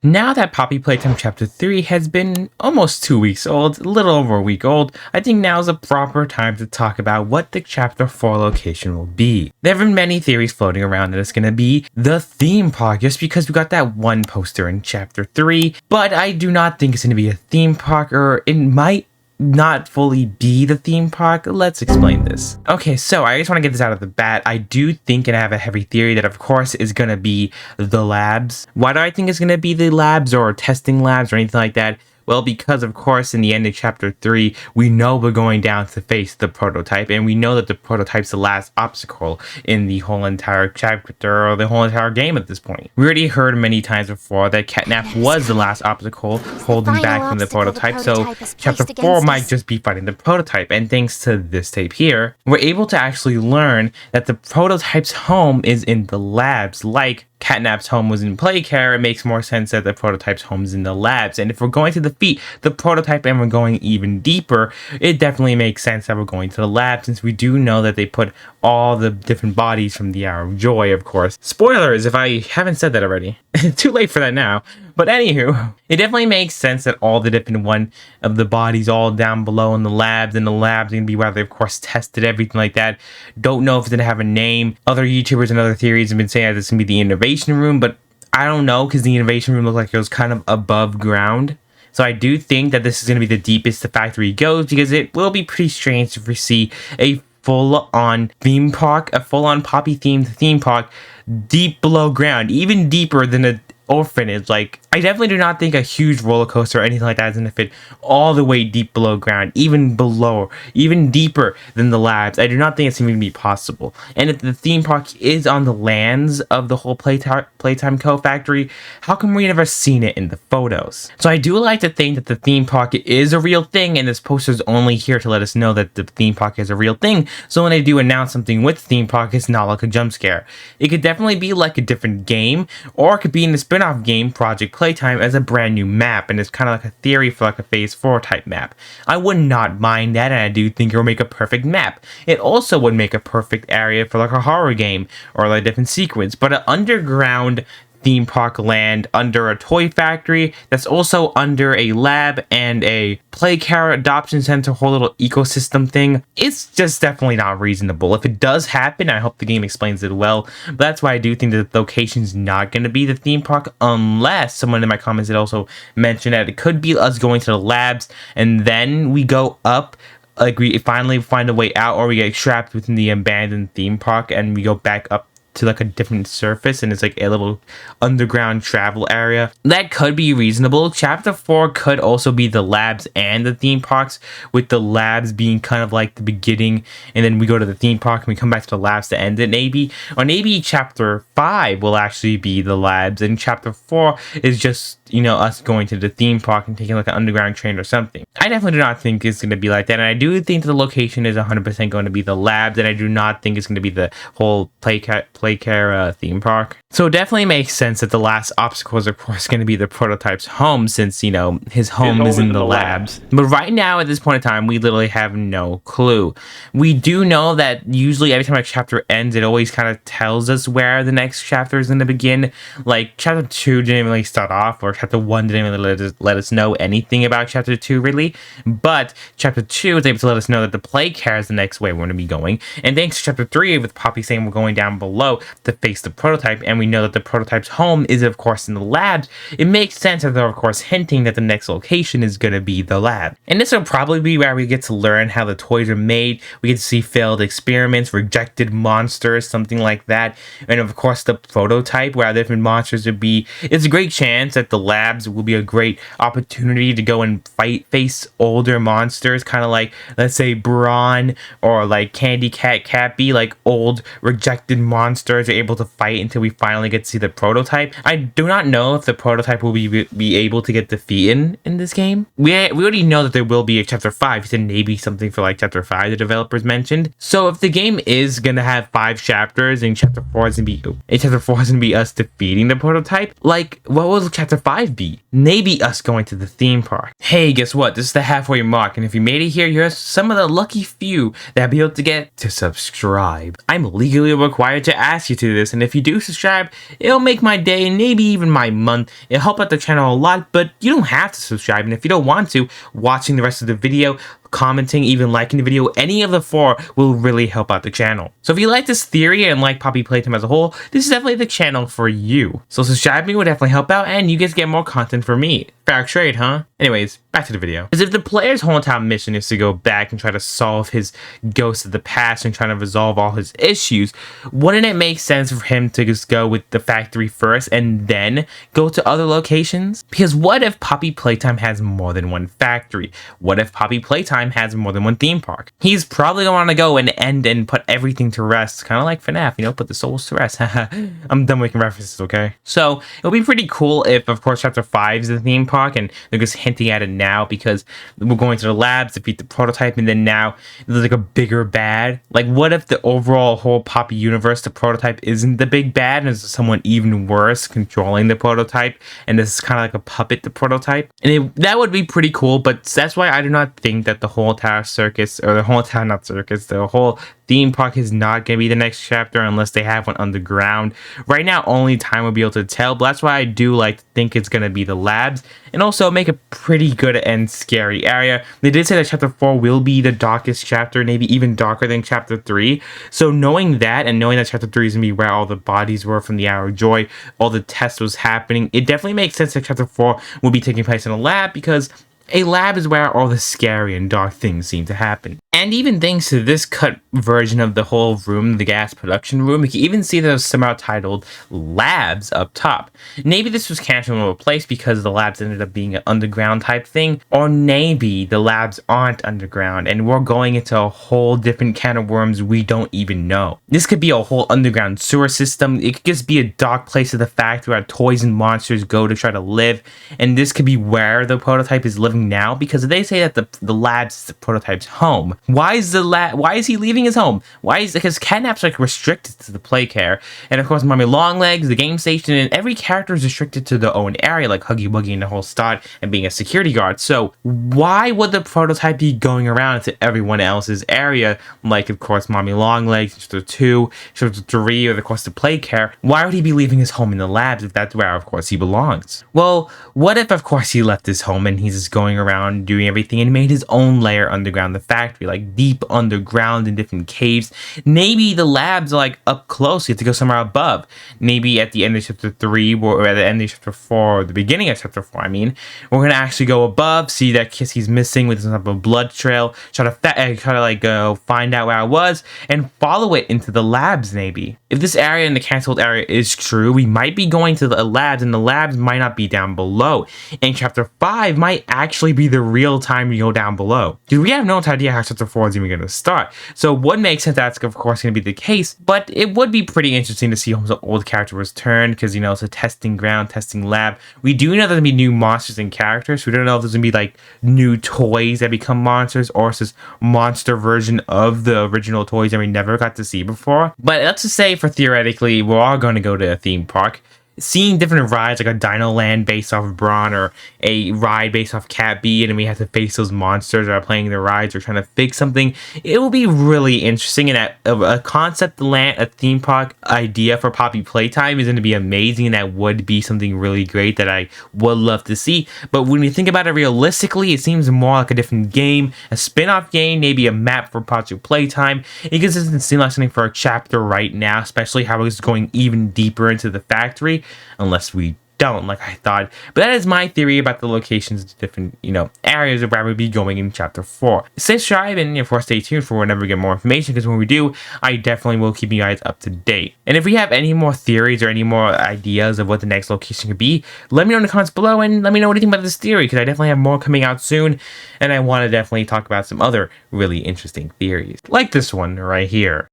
Now that Poppy Playtime Chapter 3 has been almost 2 weeks old, a little over a week old, I think now is a proper time to talk about what the Chapter 4 location will be. There have been many theories floating around that it's going to be the theme park just because we got that one poster in Chapter 3, but I do not think it's going to be a theme park, or it might not fully be the theme park. Let's explain this. Okay, so I just want to get this out of the bat. I do think, and I have a heavy theory, that of course is going to be the labs. Why do I think it's going to be the labs or testing labs or anything like that? Well, because of course in the end of chapter 3, we know we're going down to face the prototype, and we know that the prototype's the last obstacle in the whole entire chapter or the whole entire game at this point. We already heard many times before that Catnap was the last obstacle holding back from the prototype, so chapter 4 might just be fighting the prototype. And thanks to this tape here, we're able to actually learn that the prototype's home is in the labs. Like Catnap's home was in Playcare, it makes more sense that the prototype's home is in the labs. And if we're going to defeat the prototype and we're going even deeper, it definitely makes sense that we're going to the lab, since we do know that they put all the different bodies from the Hour of Joy, of course. Spoilers if I haven't said that already. Too late for that now. But anywho, it definitely makes sense that all the different one of the bodies all down below in the labs, and the labs are going to be where they of course tested everything like that. Don't know if it's going to have a name. Other YouTubers and other theories have been saying that it's going to be the innovation room, but I don't know, because the innovation room looked like it was kind of above ground. So I do think that this is going to be the deepest the factory goes, because it will be pretty strange if we see a full-on theme park, a full-on Poppy themed theme park deep below ground, even deeper than a orphanage. Like, I definitely do not think a huge roller coaster or anything like that is going to fit all the way deep below ground, even below, even deeper than the labs. I do not think it's going to be possible. And if the theme park is on the lands of the whole Playtime Co. factory, how come we never seen it in the photos? So I do like to think that the theme park is a real thing, and this poster is only here to let us know that the theme park is a real thing. So when they do announce something with the theme park, it's not like a jump scare. It could definitely be like a different game, or it could be in the spin-off game Project Playtime as a brand new map, and it's kind of like a theory for like a phase 4 type map. I would not mind that, and I do think it will make a perfect map. It also would make a perfect area for like a horror game or like a different sequence, but an underground theme park land under a toy factory that's also under a lab and a Playcare adoption center, whole little ecosystem thing, it's just definitely not reasonable. If it does happen, I hope the game explains it well, but that's why I do think that the location's not going to be the theme park, unless someone in my comments had also mentioned that it could be us going to the labs and then we go up, like we finally find a way out, or we get trapped within the abandoned theme park and we go back up to like a different surface, and it's like a little underground travel area. That could be reasonable. Chapter 4 could also be the labs and the theme parks, with the labs being kind of like the beginning, and then we go to the theme park and we come back to the labs to end it, maybe. Or maybe chapter 5 will actually be the labs, and chapter 4 is just, you know, us going to the theme park and taking like an underground train or something. I definitely do not think it's going to be like that, and I do think the location is 100% going to be the labs, and I do not think it's going to be the whole Playcare theme park. So it definitely makes sense that the last obstacle is of course going to be the prototype's home, since, you know, his home is in the labs. But right now at this point in time, we literally have no clue. We do know that usually every time a chapter ends, it always kind of tells us where the next chapter is going to begin. Like chapter 2 didn't really start off, or chapter 1 didn't really let us know anything about chapter 2 really, but chapter 2 is able to let us know that the Playcare is the next way we're going to be going. And thanks to chapter 3 with Poppy saying we're going down below to face the prototype, and we know that the prototype's home is of course in the labs, it makes sense that they're of course hinting that the next location is going to be the lab. And this will probably be where we get to learn how the toys are made. We get to see failed experiments, rejected monsters, something like that, and of course the prototype, where different monsters would be. It's a great chance that the labs will be a great opportunity to go and face older monsters, kind of like, let's say, Brawn or like Candy Cat Cappy, like old rejected monsters are able to fight until we finally get to see the prototype. I do not know if the prototype will be able to get defeated in this game. We already know that there will be a chapter 5. He said maybe something for like chapter 5 the developers mentioned. So if the game is gonna have 5 chapters and chapter 4 is gonna be us defeating the prototype, like what will chapter 5 be? Maybe us going to the theme park. Hey, guess what? This is the halfway mark, and if you made it here, you're some of the lucky few that will be able to get to subscribe. I'm legally required to ask ask you to do this, and if you do subscribe, it'll make my day and maybe even my month. It'll help out the channel a lot, but you don't have to subscribe, and if you don't want to, watching the rest of the video, commenting, even liking the video, any of the 4 will really help out the channel. So if you like this theory and like Poppy Playtime as a whole, this is definitely the channel for you. So subscribing will definitely help out, and you guys get more content from me. Fair trade, huh? Anyways, back to the video. Because if the player's whole entire mission is to go back and try to solve his ghost of the past and trying to resolve all his issues, wouldn't it make sense for him to just go with the factory first and then go to other locations? Because what if Poppy Playtime has more than one factory? What if Poppy Playtime has more than one theme park? He's probably gonna want to go and end and put everything to rest, kind of like FNAF, you know, put the souls to rest. I'm done making references, okay? So it'll be pretty cool if, of course, chapter 5 is the theme park, and they're just hinting at it now because we're going to the labs to beat the prototype, and then now there's like a bigger bad. Like, what if the overall whole Poppy universe, the prototype, isn't the big bad, and there's someone even worse controlling the prototype, and this is kind of like a puppet, the prototype? And that would be pretty cool, but that's why I do not think that the whole entire circus, or the whole entire, not circus, the whole theme park is not going to be the next chapter unless they have one underground. Right now, only time will be able to tell, but that's why I do like to think it's going to be the labs, and also make a pretty good and scary area. They did say that chapter 4 will be the darkest chapter, maybe even darker than chapter 3. So knowing that, and knowing that chapter 3 is going to be where all the bodies were from the Hour of Joy, all the tests was happening, it definitely makes sense that chapter 4 will be taking place in a lab, because a lab is where all the scary and dark things seem to happen. And even thanks to this cut version of the whole room, the gas production room, we can even see there's somehow titled Labs up top. Maybe this was canceled and replaced because the labs ended up being an underground type thing, or maybe the labs aren't underground and we're going into a whole different can of worms we don't even know. This could be a whole underground sewer system. It could just be a dark place of the factory where toys and monsters go to try to live, and this could be where the prototype is living now, because they say that the labs is the prototype's home. Why is he leaving his home? Because catnap's like restricted to the play care, and of course Mommy Longlegs, the game station, and every character is restricted to their own area, like Huggy Wuggy and the whole stud, and being a security guard. So why would the prototype be going around to everyone else's area, like of course Mommy Longlegs, chapter 2, chapter 3, or of course the play care? Why would he be leaving his home in the labs if that's where of course he belongs? Well, what if of course he left his home and he's just going around doing everything and made his own lair underground the factory, like deep underground in different caves? Maybe the labs are like up close, you have to go somewhere above. Maybe at the end of chapter 3 or at the end of chapter 4, or the beginning of chapter 4, I mean, we're gonna actually go above, see that kiss he's missing with some type of blood trail, try to like go find out where I was and follow it into the labs. Maybe if this area in the cancelled area is true, we might be going to the labs, and the labs might not be down below, and chapter 5 might actually be the real time we go down below. Dude, we have no idea how chapter 4 is even going to start, so it would make sense that's of course going to be the case, but it would be pretty interesting to see how the old character return, because you know it's a testing ground, testing lab. We do know there's going to be new monsters and characters. We don't know if there's going to be like new toys that become monsters, or it's this monster version of the original toys that we never got to see before. But let's just say, for theoretically, we're all going to go to a theme park. Seeing different rides, like a Dino Land based off of Brawn, or a ride based off Cat B, and we have to face those monsters that are playing the rides or trying to fix something, it will be really interesting. And a concept land, a theme park idea for Poppy Playtime is going to be amazing, and that would be something really great that I would love to see. But when you think about it realistically, it seems more like a different game, a spin-off game, maybe a map for Poppy Playtime. It just doesn't seem like something for a chapter right now, especially how it's going even deeper into the factory. Unless we don't, like I thought. But that is my theory about the locations of different, areas of where we'll be going in chapter 4. Subscribe and, of course, stay tuned for whenever we get more information, because when we do, I definitely will keep you guys up to date. And if we have any more theories or any more ideas of what the next location could be, let me know in the comments below, and let me know what you think about this theory, because I definitely have more coming out soon, and I want to definitely talk about some other really interesting theories, like this one right here.